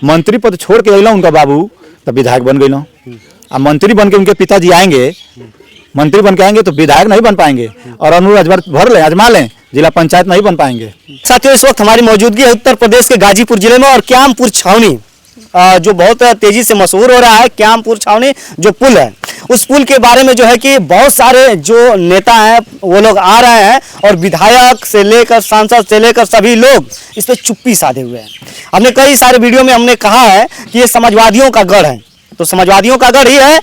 मंत्री पद छोड़ के अला उनका बाबू तो विधायक बन गई। अब मंत्री बन के उनके पिताजी आएंगे, मंत्री बन के आएंगे तो विधायक नहीं बन पाएंगे और अनुरोध भर लें, आजमा लें, जिला पंचायत नहीं बन पाएंगे। साथियों, इस वक्त हमारी मौजूदगी है उत्तर प्रदेश के गाजीपुर जिले में और क्यामपुर छावनी जो बहुत तेजी से मशहूर हो रहा है। क्यामपुर छावनी जो पुल है, उस पुल के बारे में जो है कि बहुत सारे जो नेता हैं वो लोग आ रहे हैं और विधायक से लेकर सांसद से लेकर सभी लोग इस पर चुप्पी साधे हुए हैं। हमने कई सारे वीडियो में हमने कहा है कि ये समाजवादियों का गढ़ है, तो समाजवादियों का गढ़ ही है।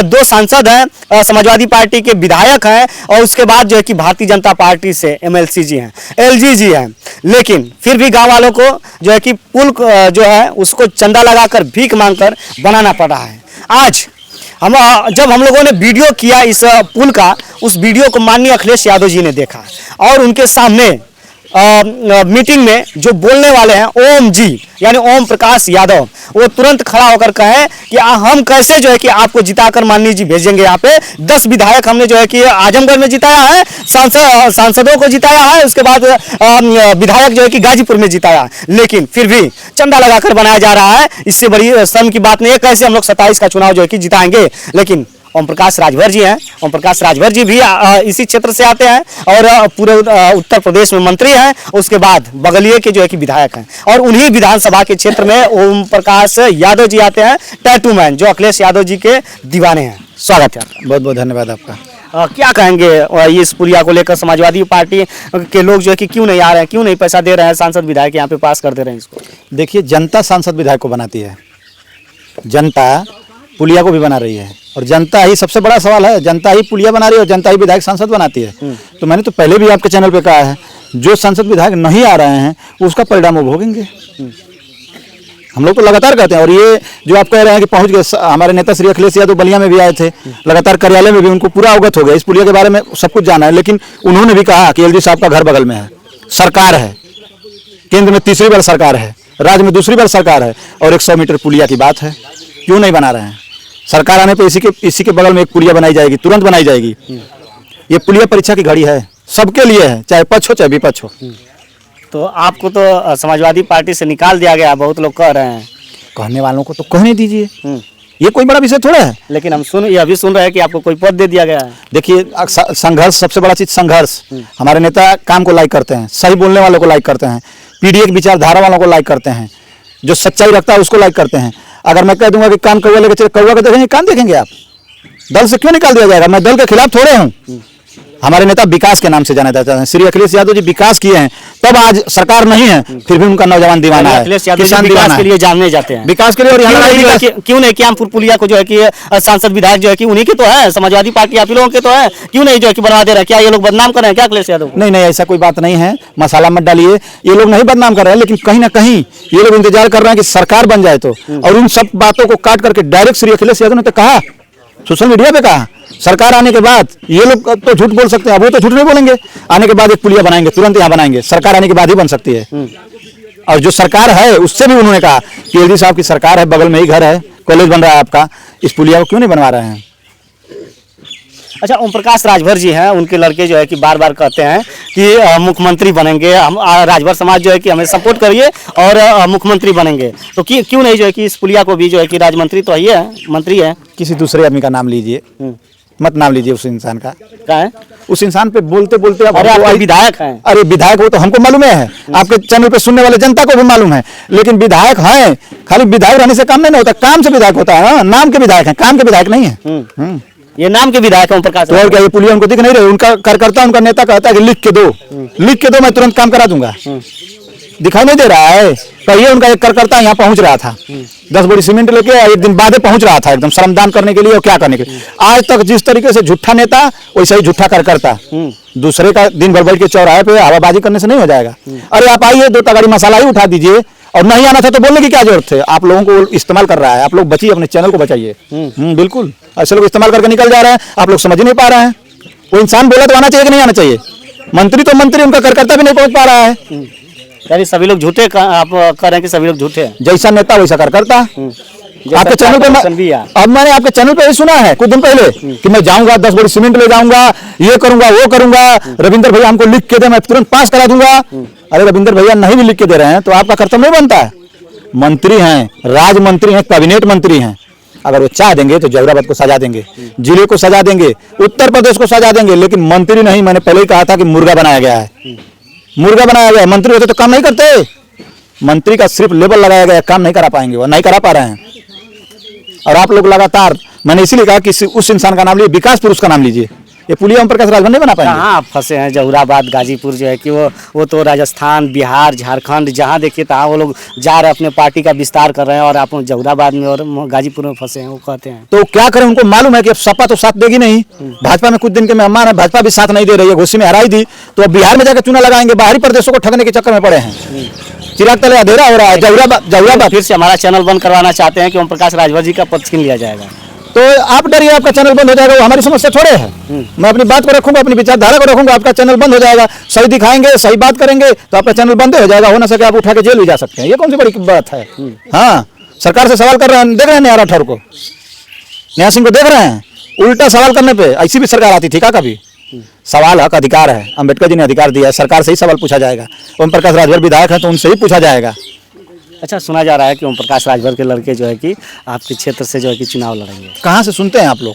2 सांसद हैं, समाजवादी पार्टी के विधायक हैं और उसके बाद जो है कि भारतीय जनता पार्टी से MLC जी हैं, LG जी हैं, लेकिन फिर भी गांव वालों को जो है कि पुल जो है उसको चंदा लगाकर भीख मांगकर बनाना पड़ रहा है। आज जब हम लोगों ने वीडियो किया इस पुल का, उस वीडियो को माननीय अखिलेश यादव जी ने देखा और उनके सामने मीटिंग में जो बोलने वाले हैं ओम जी यानी ओम प्रकाश यादव, वो तुरंत खड़ा होकर कहे कि हम कैसे जो है कि आपको जिताकर माननीय जी भेजेंगे। यहाँ पे 10 विधायक हमने जो है कि आजमगढ़ में जिताया है, सांसदों को जिताया है, उसके बाद विधायक जो है कि गाजीपुर में जिताया, लेकिन फिर भी चंदा लगाकर बनाया जा रहा है। इससे बड़ी शर्म की बात नहीं है, कैसे हम लोग 27 का चुनाव जो है कि जिताएंगे। लेकिन ओम प्रकाश राजभर जी हैं, ओम प्रकाश राजभर जी भी इसी क्षेत्र से आते हैं और पूरे उत्तर प्रदेश में मंत्री हैं, उसके बाद बगलिए के जो है कि विधायक हैं और उन्हीं विधानसभा के क्षेत्र में ओम प्रकाश यादव जी आते हैं, टैटू मैन, जो अखिलेश यादव जी के दीवाने हैं। स्वागत है आपका। बहुत बहुत धन्यवाद आपका। क्या कहेंगे इस पुलिया को लेकर? समाजवादी पार्टी के लोग जो है कि क्यों नहीं आ रहे हैं, क्यों नहीं पैसा दे रहे हैं, सांसद विधायक यहाँ पे पास कर दे रहे हैं इसको? देखिए, जनता सांसद विधायक को बनाती है, जनता पुलिया को भी बना रही है और जनता ही सबसे बड़ा सवाल है। जनता ही पुलिया बना रही है और जनता ही विधायक सांसद बनाती है। तो मैंने तो पहले भी आपके चैनल पे कहा है, जो सांसद विधायक नहीं आ रहे हैं उसका परिणाम वो भोगेंगे। हम लोग तो लगातार कहते हैं और ये जो आप कह रहे हैं कि पहुंच गए, हमारे नेता श्री अखिलेश यादव बलिया में भी आए थे, लगातार कार्यालय में भी उनको पूरा अवगत हो गया, इस पुलिया के बारे में सब कुछ जाना है। लेकिन उन्होंने भी कहा कि LG साहब का घर बगल में है, सरकार है, केंद्र में 3री बार सरकार है, राज्य में 2री बार सरकार है और 100 मीटर पुलिया की बात है, क्यों नहीं बना रहे हैं? सरकार आने पे इसी के बगल में एक पुलिया बनाई जाएगी, तुरंत बनाई जाएगी। ये पुलिया परीक्षा की घड़ी है, सबके लिए है, चाहे पक्ष हो चाहे विपक्ष हो। तो आपको तो समाजवादी पार्टी से निकाल दिया गया, बहुत लोग कह रहे हैं। कहने वालों को तो कहने दीजिए, ये कोई बड़ा विषय थोड़ा है। लेकिन हम ये भी सुन रहे हैं कि आपको कोई पद दे दिया गया है। देखिए, संघर्ष, सबसे बड़ा चीज संघर्ष। हमारे नेता काम को लाइक करते हैं, सही बोलने वालों को लाइक करते हैं, पीडीए की विचारधारा वालों को लाइक करते हैं, जो सच्चाई रखता है उसको लाइक करते हैं। अगर मैं कह दूंगा कि कान कौवा लेकर चले, कौवा को देखेंगे, कान देखेंगे आप? दल से क्यों निकाल दिया जाएगा? मैं दल के खिलाफ थोड़े हूँ। हमारे नेता विकास के नाम से जाने जाते हैं, श्री अखिलेश यादव जी विकास किए हैं, तब आज सरकार नहीं है, फिर भी उनका नौजवान दीवाना है, किसान विकास के लिए जाने जाते हैं, विकास के लिए। और क्यों नहीं क्यामपुर पुलिया को जो है कि सांसद विधायक जो है कि उन्हीं के तो है, समाजवादी पार्टी आप लोगों के तो है, क्यों नहीं जो है कि बनवा दे रहे हैं? क्या ये लोग बदनाम कर रहे हैं क्या अखिलेश यादव? नहीं, ऐसा कोई बात नहीं है, मसाला मत डालिए। ये लोग नहीं बदनाम कर रहे हैं, लेकिन कहीं ना कहीं ये लोग इंतजार कर रहे हैं कि सरकार बन जाए तो, और उन सब बातों को काट करके डायरेक्ट श्री अखिलेश यादव ने तो कहा, सोशल मीडिया पे कहा, सरकार आने के बाद ये लोग तो झूठ बोल सकते हैं, अब वो तो झूठ नहीं बोलेंगे, आने के बाद एक पुलिया बनाएंगे, तुरंत यहाँ बनाएंगे, सरकार आने के बाद ही बन सकती है। और जो सरकार है उससे भी उन्होंने कहा कि LG साहब की सरकार है, बगल में ही घर है, कॉलेज बन रहा है आपका, इस पुलिया को क्यों नहीं बनवा रहे हैं? अच्छा, ओम प्रकाश राजभर जी हैं, उनके लड़के जो है कि बार बार कहते हैं कि मुख्यमंत्री बनेंगे, हम राजभर समाज जो है कि हमें सपोर्ट करिए और मुख्यमंत्री बनेंगे, तो क्यों नहीं जो है कि इस पुलिया को भी जो है कि राजमंत्री तो है, मंत्री है? किसी दूसरे आदमी का नाम लीजिए, मत नाम लीजिए उस इंसान का। क्या है? उस इंसान पे बोलते बोलते आप विधायक हैं। अरे विधायक हो तो हमको मालूम है, आपके चैनल पे सुनने वाले जनता को भी मालूम है, लेकिन विधायक हैं, खाली विधायक रहने से काम नहीं होता, काम से विधायक होता है। नाम के विधायक हैं, काम के विधायक नहीं है। ये नाम के विधायक ओम प्रकाश। तो और क्या, ये पुलिया उनको दिख नहीं रहे? उनका कार्यकर्ता, उनका नेता कहता है कि लिख के दो, मैं तुरंत काम करा दूंगा। दिखाई नहीं दे रहा है? कहिए, उनका एक कार्यकर्ता यहाँ पहुंच रहा था, 10 बोरी सीमेंट लेके, एक दिन बाद पहुंच रहा था, एकदम श्रमदान करने के लिए और क्या करने के लिए। आज तक जिस तरीके से झूठा नेता वैसे ही झूठा कार्यकर्ता, दूसरे का दिन भर बैठ के चौराहे पे हवाबाजी करने से नहीं हो जाएगा। अरे आप आइए, 2 तगाड़ी मसाला ही उठा दीजिए, और नहीं आना था तो बोलने की क्या जरूरत है? आप लोगों को इस्तेमाल कर रहा है, आप लोग बचिए, अपने चैनल को बचाइए। बिल्कुल, ऐसे लोग इस्तेमाल करके निकल जा रहे हैं, आप लोग समझ नहीं पा रहे हैं। वो इंसान बोला तो आना चाहिए कि नहीं आना चाहिए? मंत्री तो मंत्री, उनका कार्यकर्ता भी नहीं पहुंच पा रहा है। यानी सभी लोग झूठे, आप कह रहे हैं कि सभी लोग झूठे हैं? जैसा नेता वैसा कार्यकर्ता। आपके चैनल पे अब मैंने आपके चैनल पे सुना है कुछ दिन पहले कि मैं जाऊंगा, 10 बोरी सीमेंट ले जाऊंगा, ये करूंगा, वो करूंगा, रविंदर भैया हमको लिख के दे, मैं तुरंत पास करा दूंगा। अरे रविंदर भैया नहीं भी लिख के दे रहे हैं तो आपका कर्तव्य नहीं बनता है? मंत्री हैं, राज मंत्री हैं, कैबिनेट मंत्री हैं, अगर वो चाह देंगे तो जहुराबाद को सजा देंगे, जिले को सजा देंगे, उत्तर प्रदेश को सजा देंगे, लेकिन मंत्री नहीं। मैंने पहले ही कहा था कि मुर्गा बनाया गया है, मुर्गा बनाया गया है। मंत्री होते तो काम नहीं करते, मंत्री का सिर्फ लेबल लगाया गया, काम नहीं करा पाएंगे, वो नहीं करा पा रहे हैं। और आप लोग लगातार, मैंने इसीलिए कहा कि उस इंसान का नाम लीजिए, विकास पुरुष का नाम लीजिए। ये पुलिया ओम प्रकाश राजभर नहीं बना पाएंगे। कहाँ आप फंसे हैं? जहुराबाद गाजीपुर जो है कि वो तो राजस्थान, बिहार, झारखंड जहाँ देखिए तहाँ वो लोग जा रहे हैं, अपने पार्टी का विस्तार कर रहे हैं, और आप जहुराबाद में और गाजीपुर में फंसे हैं, वो कहते हैं। तो क्या करें, उनको मालूम है कि अब सपा तो साथ देगी नहीं, भाजपा में कुछ दिन के मेहमान है, भाजपा भी साथ नहीं दे रही है, घोसी में हराई दी, तो अब बिहार में जाकर चुनाव लगाएंगे, बाहरी प्रदेशों को ठगने के चक्कर में पड़े हैं। चिराग तले अंधेरा हो रहा है। जहुराबाद फिर से हमारा चैनल बंद करवाना चाहते हैं कि ओम प्रकाश राजभर जी का पद छीन लिया जाएगा। तो आप डरिए, आपका चैनल बंद हो जाएगा, वो हमारी समस्या थोड़े है। मैं अपनी बात को रखूंगा, अपनी विचारधारा को रखूंगा, आपका चैनल बंद हो जाएगा। सही दिखाएंगे, सही बात करेंगे तो आपका चैनल बंद हो जाएगा। हो ना सके आप उठा के जेल भी जा सकते हैं, ये कौन सी बड़ी बात है। हाँ, सरकार से सवाल कर रहे हैं, देख रहे हैं न्यारा ठाकुर को, न्याय सिंह को देख रहे हैं, उल्टा सवाल करने पे ऐसी भी सरकार आती थी क्या कभी? सवाल हक अधिकार है, अम्बेडकर जी ने अधिकार दिया है, सरकार से ही सवाल पूछा जाएगा। ओम प्रकाश राजभर विधायक है तो उनसे ही पूछा जाएगा। अच्छा, सुना जा रहा है कि ओम प्रकाश राजभर के लड़के जो है कि आपके क्षेत्र से जो है कि चुनाव लड़ेंगे। कहाँ से सुनते हैं आप लोग,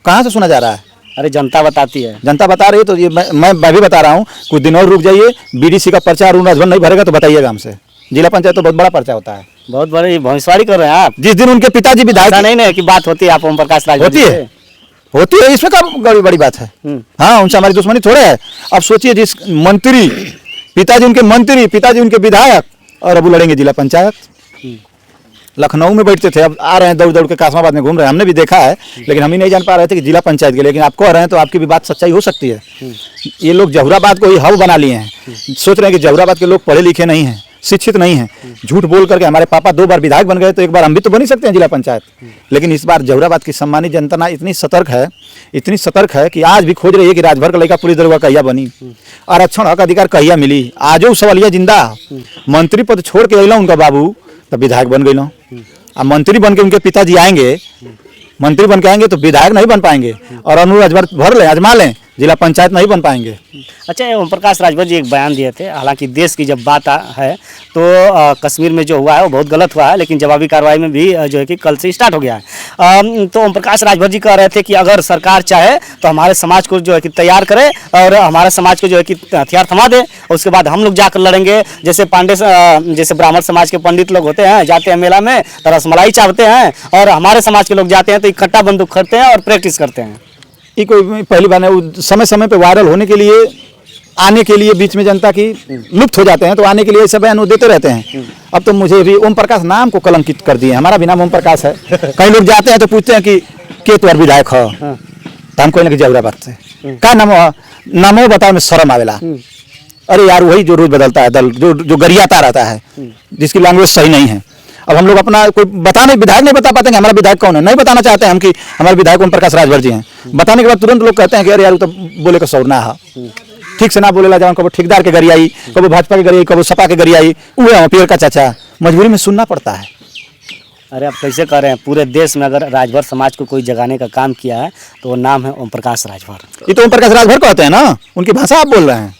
कहाँ से सुना जा रहा है? अरे जनता बताती है। जनता बता रही है तो ये मैं भी बता रहा हूँ, कुछ दिन और रुक जाइए। बीडीसी का पर्चा अरुण राजभर नहीं भरेगा तो बताइएगा हमसे। जिला पंचायत तो बहुत बड़ा पर्चा होता है। बहुत बड़ी भविष्यवाणी कर रहे हैं आप। जिस दिन उनके पिताजी विधायक नहीं नहीं कि बात होती है, आप ओम प्रकाश राजभर होती है, इसमें क्या बड़ी बात है। हाँ, उनसे हमारी दुश्मनी थोड़े है। अब सोचिए, जिस मंत्री, पिताजी उनके मंत्री, पिताजी उनके विधायक, और अब लड़ेंगे जिला पंचायत। लखनऊ में बैठते थे, अब आ रहे हैं दौड़ दौड़ के कासमाबाद में घूम रहे हैं। हमने भी देखा है, लेकिन हम ही नहीं जान पा रहे थे कि जिला पंचायत के, लेकिन आप कह रहे हैं तो आपकी भी बात सच्चाई हो सकती है। ये लोग जहुराबाद को ही हब बना लिए हैं, सोच रहे हैं कि जहुराबाद के लोग पढ़े लिखे नहीं हैं, शिक्षित नहीं हैं। झूठ बोल करके हमारे पापा 2 बार विधायक बन गए, तो एक बार हम भी तो बन ही सकते हैं जिला पंचायत। लेकिन इस बार जहुराबाद की सम्मानित जनता इतनी सतर्क है कि आज भी खोज रही है कि राजभर का लड़का पुलिस दरोगा कहिया बनी, आरक्षण हक अधिकार कहिया मिली। आजो सवालिया जिंदा, मंत्री पद छोड़ के अला उनका बाबू तो विधायक बन गई। अब मंत्री बन के उनके पिताजी आएंगे, मंत्री बन के आएंगे तो विधायक नहीं बन पाएंगे, और अरुण राजभर भर लें, आजमा लें, जिला पंचायत नहीं बन पाएंगे। अच्छा, ओम प्रकाश राजभर जी एक बयान दिए थे, हालांकि देश की जब बात है तो कश्मीर में जो हुआ है वो बहुत गलत हुआ है, लेकिन जवाबी कार्रवाई में भी जो है कि कल से स्टार्ट हो गया है। तो ओम प्रकाश राजभर जी कह रहे थे कि अगर सरकार चाहे तो हमारे समाज को जो है कि तैयार करे और हमारे समाज को जो है कि हथियार थमा दे, और उसके बाद हम लोग जाकर लड़ेंगे। जैसे जैसे ब्राह्मण समाज के पंडित लोग होते हैं, जाते हैं मेला में तो रसमलाई चावते हैं, और हमारे समाज के लोग जाते हैं तो इकट्ठा बंदूक खरीदते हैं और प्रैक्टिस करते हैं। ये कोई पहली बार नहीं, समय समय पे वायरल होने के लिए, आने के लिए, बीच में जनता की लुप्त हो जाते हैं तो आने के लिए ऐसे बयान वो देते रहते हैं। अब तो मुझे भी ओम प्रकाश नाम को कलंकित कर दिए, हमारा भी नाम ओम प्रकाश है। कई लोग जाते हैं तो पूछते हैं कि के तोर विधायक हो, तो हम कहने की जहुराबाद से क्या नामो बताओ में शर्म आवेला। अरे यार, वही जो रोज बदलता है दल, जो गरियाता रहता है, जिसकी लैंग्वेज सही नहीं है। अब हम लोग अपना कोई बताने विधायक नहीं बता पाते हैं हमारा विधायक कौन है, नहीं बताना चाहते हैं हम कि हमारे विधायक ओम प्रकाश राजभर जी हैं। बताने के बाद तुरंत लोग कहते हैं कि अरे यार, तो बोले का सौरना है, ठीक से ना बोलेला जाओ, कभी ठेकेदार के गरियाई, कभी भाजपा के गरियाई, कभी सपा के गरियाई, वो पेड़ का चाचा, मजबूरी में सुनना पड़ता है। अरे आप कैसे कह रहे हैं? पूरे देश में अगर राजभर समाज को कोई जगाने का काम किया है तो वो नाम है ओम प्रकाश राजभर। ये तो ओम प्रकाश राजभर कहते हैं ना, उनकी भाषा आप बोल रहे हैं।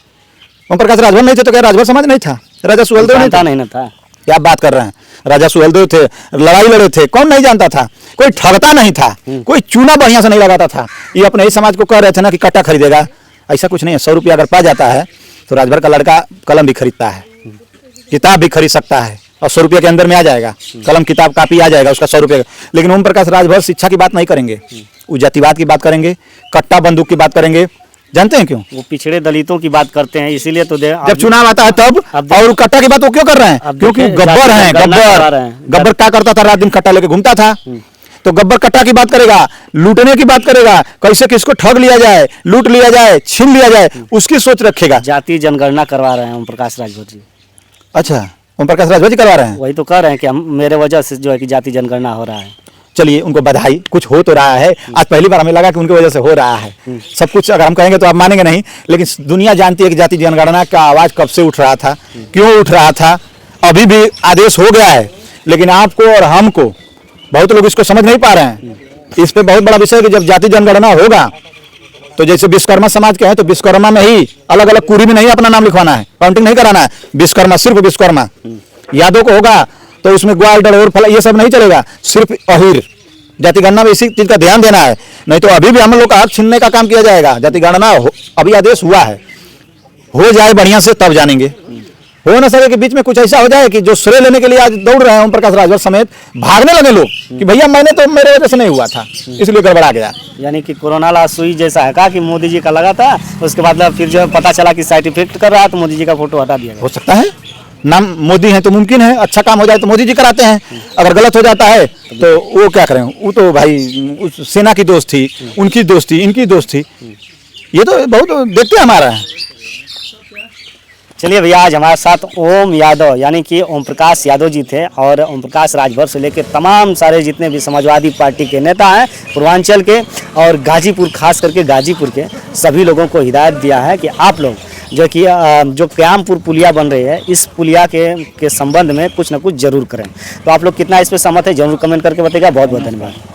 ओम प्रकाश राजभर नहीं थे तो क्या राजभर समाज नहीं था? राजा सुहेलदेव नहीं था? क्या बात कर रहे हैं? राजा सुहेलदेव थे, लड़ाई लड़े थे, कौन नहीं जानता था? कोई ठगता नहीं था, कोई चूना बढ़िया से नहीं लगाता था। ये अपने ही समाज को कह रहे थे ना कि कट्टा खरीदेगा, ऐसा कुछ नहीं है। 100 रुपया अगर पा जाता है तो राजभर का लड़का कलम भी खरीदता है, किताब भी खरीद सकता है, और 100 रुपये के अंदर में आ जाएगा, कलम किताब कापी आ जाएगा उसका 100 रुपये। लेकिन ओम प्रकाश राजभर शिक्षा की बात नहीं करेंगे, वो जातिवाद की बात करेंगे, कट्टा बंदूक की बात करेंगे। जानते हैं क्यों? वो पिछड़े दलितों की बात करते हैं, इसीलिए तो जब चुनाव आता है तब, और कट्टा की बात वो क्यों कर रहे हैं? क्योंकि गब्बर हैं। गब्बर क्या करता था? रात दिन कट्टा लेके घूमता था। तो गब्बर कट्टा की बात करेगा, लूटने की बात करेगा, कैसे किसको ठग लिया जाए, लूट लिया जाए, छीन लिया जाए, उसकी सोच रखेगा। जाति जनगणना करवा रहे हैं ओम प्रकाश राजभर जी। अच्छा, ओम प्रकाश राजभर जी करवा रहे हैं? वही तो कह रहे हैं कि हम, मेरे वजह से जो है कि जाति जनगणना हो रहा है। चलिए, उनको बधाई, कुछ हो तो रहा है। आज पहली बार हमें लगा कि उनकी वजह से हो रहा है सब कुछ। अगर हम कहेंगे तो आप मानेंगे नहीं, लेकिन दुनिया जानती है कि जाति जनगणना का आवाज कब से उठ रहा था, क्यों उठ रहा था। अभी भी आदेश हो गया है, लेकिन आपको और हमको, बहुत लोग इसको समझ नहीं पा रहे हैं। इस पे बहुत बड़ा विषय है कि जब जाति जनगणना होगा तो जैसे विश्वकर्मा समाज के हैं तो विश्वकर्मा में ही अलग अलग कुरी में नहीं अपना नाम लिखवाना है, काउंटिंग नहीं कराना है। विश्वकर्मा, सिर्फ विश्वकर्मा। यादव को होगा तो उसमें ग्वाल डरोर फला ये सब नहीं चलेगा, सिर्फ अहीर जाति गणना में इसी चीज का ध्यान देना है। नहीं तो अभी भी हम लोग का हक छीनने का काम किया जाएगा। जाति गणना अभी आदेश हुआ है, हो जाए बढ़िया से तब जानेंगे। हो ना सके कि बीच में कुछ ऐसा हो जाए कि जो श्रेय लेने के लिए आज दौड़ रहे हैं ओम प्रकाश राजभर समेत, भागने लगे लोग कि भैया मैंने तो मेरे वजह से नहीं हुआ था, इसलिए गड़बड़ा गया। यानी कि कोरोना ला सुई जैसा है, कहा कि मोदी जी का लगा था, उसके बाद फिर जो पता चला कि साइड इफेक्ट कर रहा है तो मोदी जी का फोटो हटा दिया गया। हो सकता है, नाम मोदी है तो मुमकिन है, अच्छा काम हो जाए तो मोदी जी कराते हैं, अगर गलत हो जाता है तो वो क्या करें, वो तो भाई उस सेना की दोस्त थी, उनकी दोस्त थी, इनकी दोस्त थी, ये तो बहुत देखते हमारा है। चलिए भैया, आज हमारे साथ ओम यादव यानी कि ओम प्रकाश यादव जी थे, और ओम प्रकाश राजभर से लेकर तमाम सारे जितने भी समाजवादी पार्टी के नेता हैं पूर्वांचल के और गाजीपुर, खास करके गाजीपुर के सभी लोगों को हिदायत दिया है कि आप लोग जो कि जो क्यामपुर पुलिया बन रही है, इस पुलिया के संबंध में कुछ ना कुछ जरूर करें। तो आप लोग कितना इस पर सहमत है जरूर कमेंट करके बताइएगा। बहुत बहुत धन्यवाद।